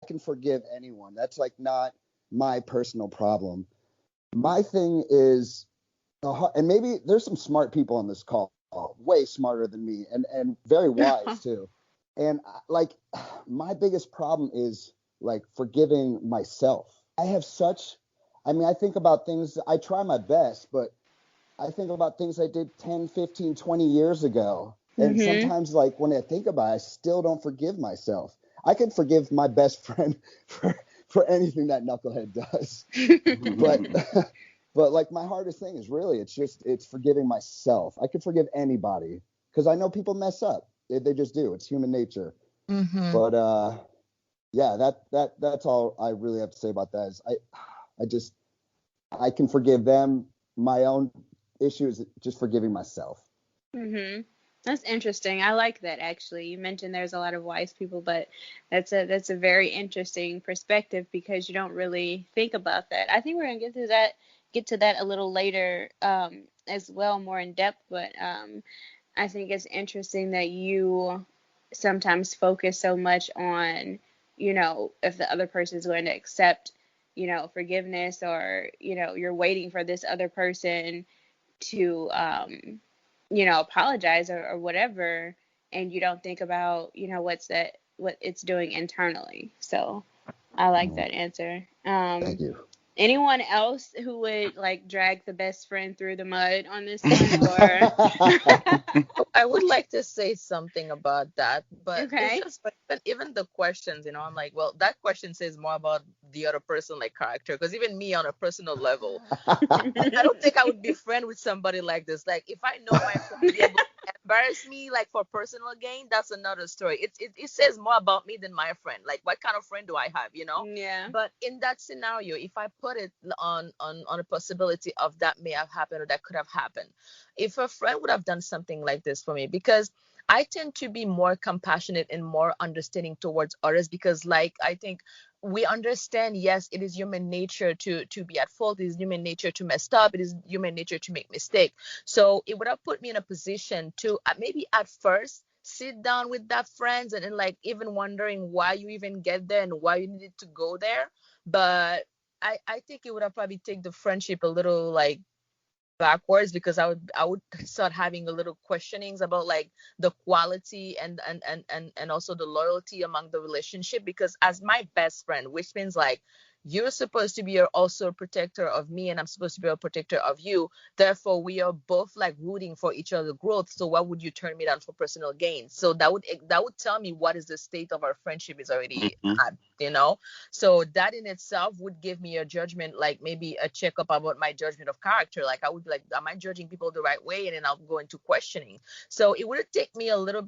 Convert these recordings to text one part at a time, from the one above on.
can forgive anyone. That's like not my personal problem. My thing is, and maybe there's some smart people on this call, way smarter than me, and very wise too. And like, my biggest problem is like forgiving myself. I have such, I mean, I think about things, I try my best, but I think about things I did 10, 15, 20 years ago. And sometimes, like, when I think about it, I still don't forgive myself. I can forgive my best friend for anything that knucklehead does. but but like, my hardest thing is really, it's forgiving myself. I could forgive anybody because I know people mess up. They just do. It's human nature. But yeah, that's all I really have to say about that. Is I can forgive them. My own issue is just forgiving myself. That's interesting. I like that, actually. You mentioned there's a lot of wise people, but that's a very interesting perspective because you don't really think about that. I think we're gonna get to that a little later, as well, more in depth. But I think it's interesting that you sometimes focus so much on, if the other person is going to accept, forgiveness, or you're waiting for this other person to apologize, or whatever, and you don't think about, what it's doing internally. So I like that answer. Thank you. Anyone else who would like drag the best friend through the mud on this one, or I would like to say something about that, but okay. it's just, but even the questions, I'm like, well, that question says more about the other person, like character, because even me on a personal level, I don't think I would be friend with somebody like this. Like, if I know my friend will be able to embarrass me, like, for personal gain, that's another story. It says more about me than my friend. Like, what kind of friend do I have, Yeah. But in that scenario, if I put it on a possibility of that may have happened or that could have happened, if a friend would have done something like this for me, because I tend to be more compassionate and more understanding towards others, because, like, I think we understand, yes, it is human nature to be at fault. It is human nature to mess up. It is human nature to make mistake. So it would have put me in a position to maybe at first sit down with that friends, and like even wondering why you even get there and why you needed to go there. But I think it would have probably take the friendship a little, like, backwards, because I would start having a little questionings about, like, the quality and also the loyalty among the relationship, because as my best friend, which means, like, you're supposed to be also a protector of me, and I'm supposed to be a protector of you. Therefore, we are both, like, rooting for each other's growth. So why would you turn me down for personal gain? So that would tell me what is the state of our friendship is already at. So that in itself would give me a judgment, like maybe a checkup about my judgment of character. Like, I would be like, am I judging people the right way? And then I'll go into questioning. So it would take me a little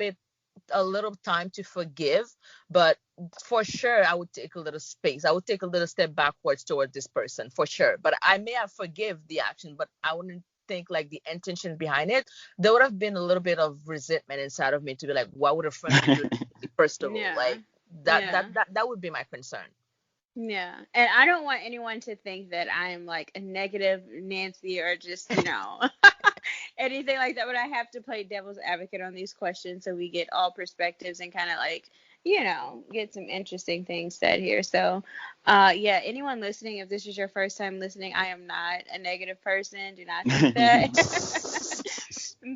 time to forgive, but for sure I would take a little space. I would take a little step backwards toward this person, for sure. But I may have forgive the action, but I wouldn't think, like, the intention behind it. There would have been a little bit of resentment inside of me to be like, why would a friend do this? First of all, Yeah. like, that would be my concern. Yeah. And I don't want anyone to think that I'm like a negative Nancy, or just, anything like that. But I have to play devil's advocate on these questions so we get all perspectives and kind of, like, get some interesting things said here. So, yeah, anyone listening, if this is your first time listening, I am not a negative person. Do not think that.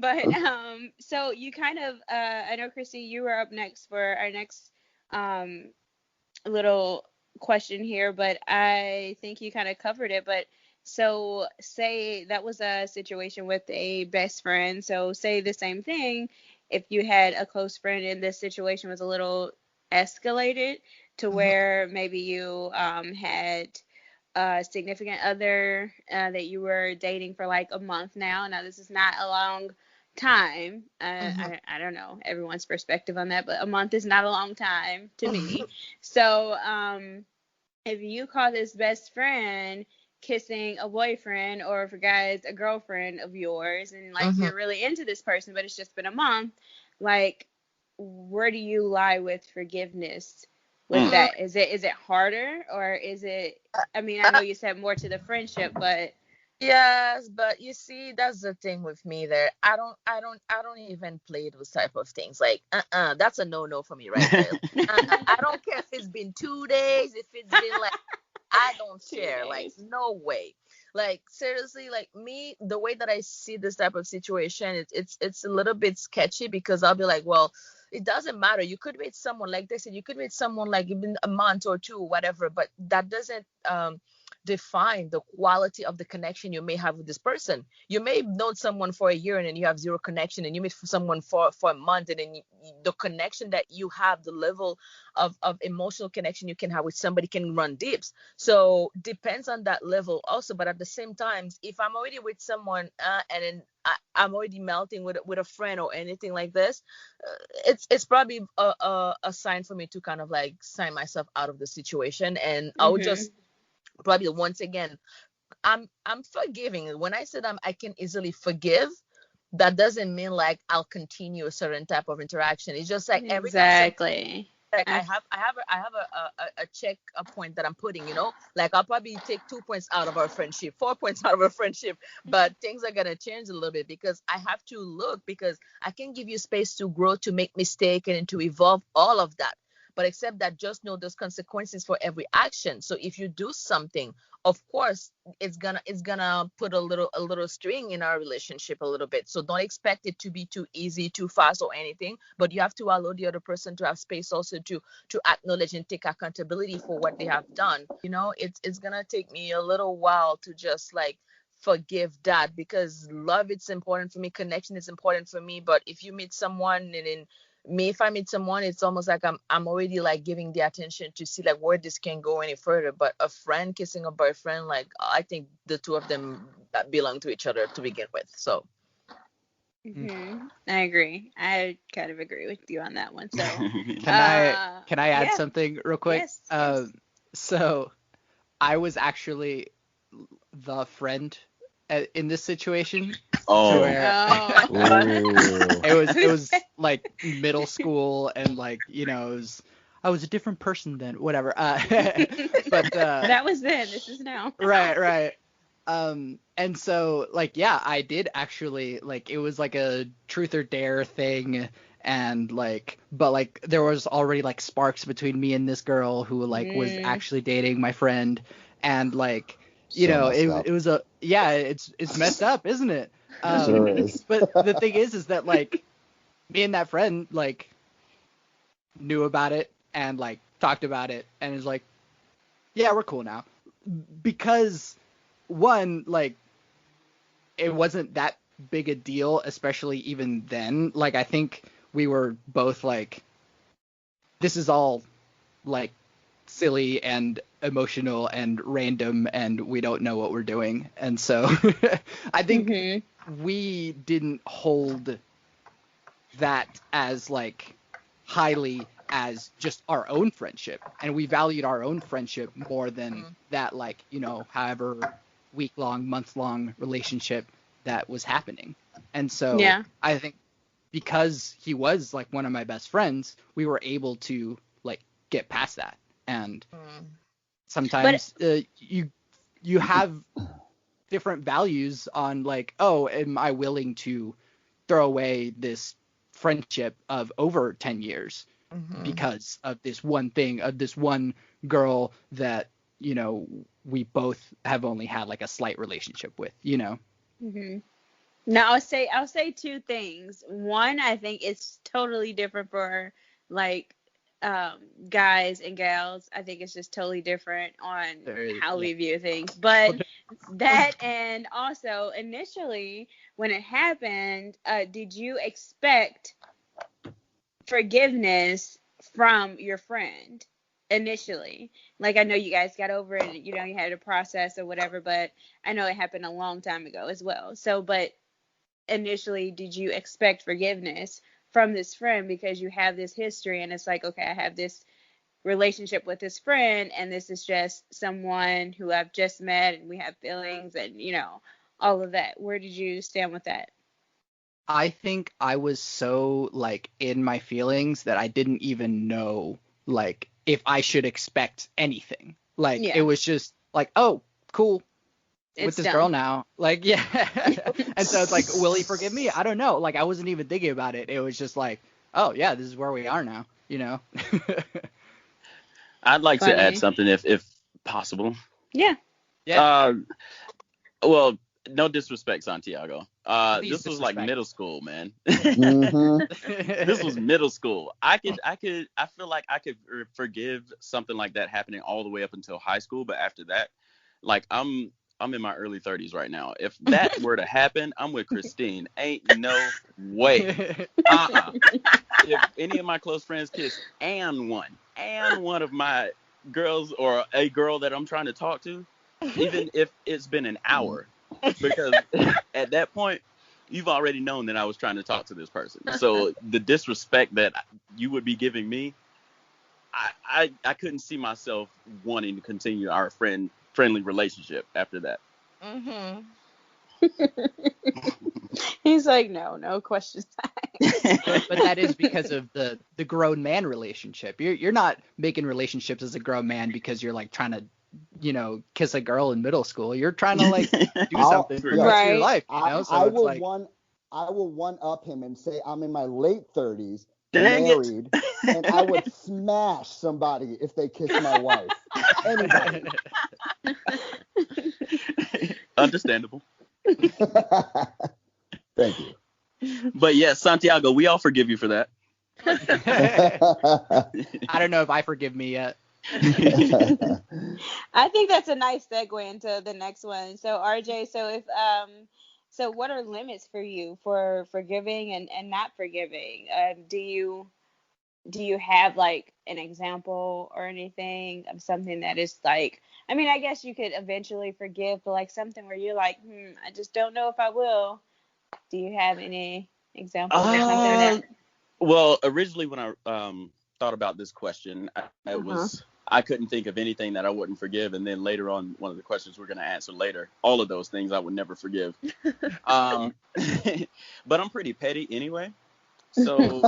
But so you kind of, I know, Chrissy, you were up next for our next um little question here, but I think you kind of covered it. But so, say that was a situation with a best friend. So say the same thing if you had a close friend and this situation was a little escalated to where maybe you had a significant other that you were dating for like a month now. Now, this is not a long time. I don't know everyone's perspective on that, but a month is not a long time to me. So, if you call this best friend kissing a boyfriend, or for guys, a girlfriend of yours, and like you're really into this person, but it's just been a month, like, where do you lie with forgiveness with that? Is it harder, or is it, I mean, I know you said more to the friendship, but Yes, but you see, that's the thing with me there. I don't even play those type of things. Like, that's a no-no for me right there. I don't care if it's been 2 days, if it's been like, I don't Two share. Like, days. no way. Like, seriously, like me, the way that I see this type of situation, it's a little bit sketchy because I'll be like, well, it doesn't matter. You could meet someone, like they said, you could meet someone like even a month or two, whatever, but that doesn't define the quality of the connection you may have with this person. You may have known someone for a year and then you have zero connection, and you meet someone for a month, and then the connection that you have, the level of emotional connection you can have with somebody can run deep. So depends on that level also. But at the same time, if I'm already with someone and then I'm already melting with a friend or anything like this, it's probably a sign for me to kind of like sign myself out of the situation, and I would Mhm. just probably once again, I'm forgiving. When I said I can easily forgive, that doesn't mean like I'll continue a certain type of interaction. It's just like every time some Exactly. like I I have a check a point that I'm putting, like I'll probably take 2 points out of our friendship, 4 points out of our friendship, but things are gonna change a little bit because I have to look, because I can give you space to grow, to make mistake, and to evolve, all of that. But except that, just know there's consequences for every action. So if you do something, of course it's gonna put a little string in our relationship a little bit. So don't expect it to be too easy, too fast, or anything, but you have to allow the other person to have space also to acknowledge and take accountability for what they have done. It's gonna take me a little while to just like forgive that, because love, it's important for me, connection is important for me. But if you meet someone, and then me, if I meet someone, it's almost like I'm already like giving the attention to see like where this can go any further. But a friend kissing a boyfriend, like I think the two of them belong to each other to begin with. So I agree. I kind of agree with you on that one. So, Can I add yeah, something real quick? yes, yes. So I was actually the friend in this situation, to Oh. where Oh, Ooh. it who's was like middle school, and like I was a different person then, whatever. But that was then. This is now. right, right. And so like, yeah, I did actually, like, it was like a truth or dare thing, and like, but like there was already like sparks between me and this girl who like was Mm, actually dating my friend, and like, So messed it up. was a, yeah, it's messed up, isn't it? It sure is. But the thing is that like me and that friend like knew about it and like talked about it, and is like, yeah, we're cool now, because one, like, it wasn't that big a deal, especially even then. Like, I think we were both like, this is all like silly and emotional and random, and we don't know what we're doing. And so I think mhm. we didn't hold that as like highly as just our own friendship, and we valued our own friendship more than mm, that, like, however week long, month long relationship that was happening. And so Yeah. I think because he was like one of my best friends, we were able to like get past that. And mm, But sometimes you have different values on like, oh, am I willing to throw away this friendship of over 10 years mhm. because of this one thing, of this one girl that, we both have only had like a slight relationship with. mhm. Now I'll say two things. One, I think it's totally different for like um guys and gals. I think it's just totally different on how Yeah. we view things. But that, and also initially when it happened, did you expect forgiveness from your friend initially? Like, I know you guys got over it, you had a process or whatever, but I know it happened a long time ago as well. So, but initially, did you expect forgiveness from this friend because you have this history and it's like, okay, I have this relationship with this friend and this is just someone who I've just met and we have feelings and all of that. Where did you stand with that? I think I was so like in my feelings that I didn't even know like if I should expect anything. Like, it Yeah. was just like, oh, cool. with It's this done. girl now. Like, yeah. And so it's like, will he forgive me? I don't know. Like, I wasn't even thinking about it. It was just like, oh yeah, this is where we are now, you know? I'd like to Funny. add something if possible. Yeah. Yeah. Well, no disrespect, Please Santiago. This was like disrespect. middle school, man. Mm-hmm. This was middle school. I feel like I could forgive something like that happening all the way up until high school, but after that, like I'm in my early 30s right now. If that were to happen, I'm with Christine. Ain't no way. If any of my close friends kiss and one of my girls or a girl that I'm trying to talk to, even if it's been an hour, because at that point you've already known that I was trying to talk to this person. So the disrespect that you would be giving me, I couldn't see myself wanting to continue our friendly relationship after that. Mm-hmm. He's like, no questions asked. But that is because of the grown man relationship. You're not making relationships as a grown man because you're like trying to, you know, kiss a girl in middle school. You're trying to like do something for the rest of your Right. life, you know? So I it's will like, I will one up him and say I'm in my late 30s, Dang it. married, and I would smash somebody if they kiss my wife. Anybody. Understandable. Thank you. But yes, Santiago, we all forgive you for that. I don't know if I forgive me yet. I think that's a nice segue into the next one. So RJ, so what are limits for you for forgiving and not forgiving? Do you have like an example or anything of something that is like, I mean, I guess you could eventually forgive, but like something where you're like, I just don't know if I will. Do you have any examples or something that? Well, originally when I thought about this question, Uh-huh. I couldn't think of anything that I wouldn't forgive, and then later on, one of the questions we're going to answer later, all of those things I would never forgive. But I'm pretty petty anyway, so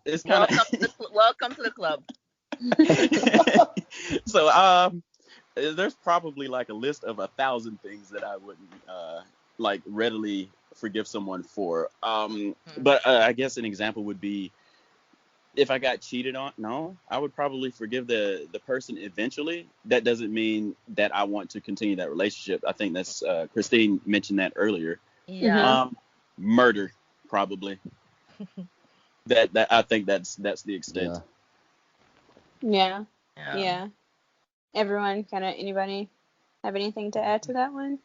it's kind Welcome to the club. So there's probably like a list of 1,000 things that I wouldn't like readily forgive someone for. But I guess an example would be if I got cheated on. No, I would probably forgive the person eventually. That doesn't mean that I want to continue that relationship. I think that's Christine mentioned that earlier. Yeah. Murder probably. that I think that's the extent. Yeah. Yeah. Yeah. Everyone anybody have anything to add to that one?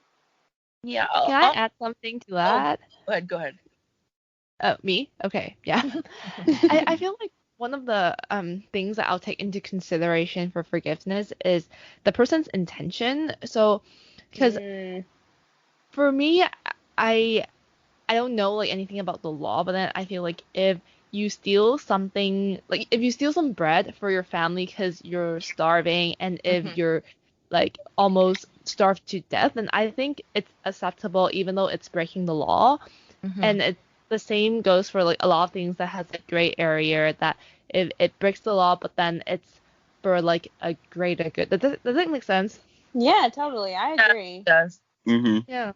Yeah. Can I add something to that? Go ahead. Me? Okay, yeah. I feel like one of the things that I'll take into consideration for forgiveness is the person's intention. So, because for me, I don't know like anything about the law, but then I feel like if you steal something, like if you steal some bread for your family because you're starving, and if you're like almost starved to death, then I think it's acceptable even though it's breaking the law. And it's the same goes for like a lot of things that has a gray area, that if it breaks the law but then it's for like a greater good. Does that make sense? Yeah, totally. I agree. Yes. Mm-hmm. Yeah.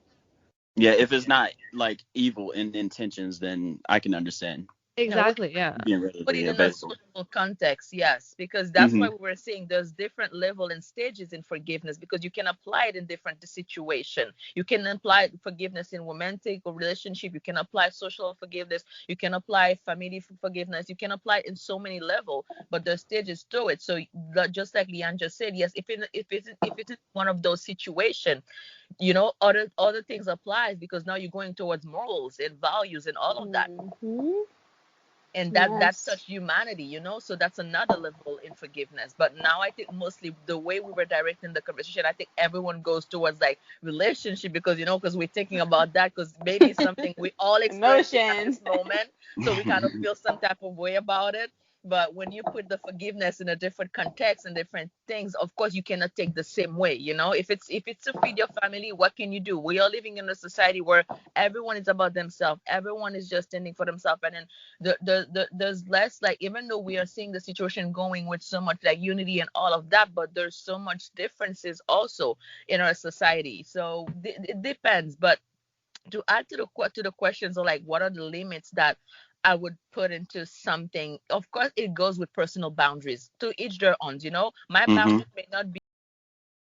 Yeah, if it's not like evil in intentions, then I can understand Exactly, yeah. being Put it readily in a available. social context, yes, because that's why we were saying there's different level and stages in forgiveness, because you can apply it in different situation. You can apply forgiveness in romantic or relationship. You can apply social forgiveness. You can apply family forgiveness. You can apply it in so many level, but there's stages to it. So just like Leanne just said, yes, if it's one of those situation, you know, other things applies, because now you're going towards morals and values and all of that. And that's such humanity, you know, so that's another level in forgiveness. But now I think mostly the way we were directing the conversation, I think everyone goes towards like relationship, because, you know, because we're thinking about that, because maybe something we all experience at this moment, so we kind of feel some type of way about it. But when you put the forgiveness in a different context and different things, of course you cannot take the same way. If it's to feed your family, what can you do? We are living in a society where everyone is about themselves. Everyone is just standing for themselves, and then there's less, like, even though we are seeing the situation going with so much like unity and all of that, but there's so much differences also in our society. So it depends. But to add to the questions of like what are the limits that I would put into something, of course it goes with personal boundaries. To each their own. My Hmm. boundaries may not be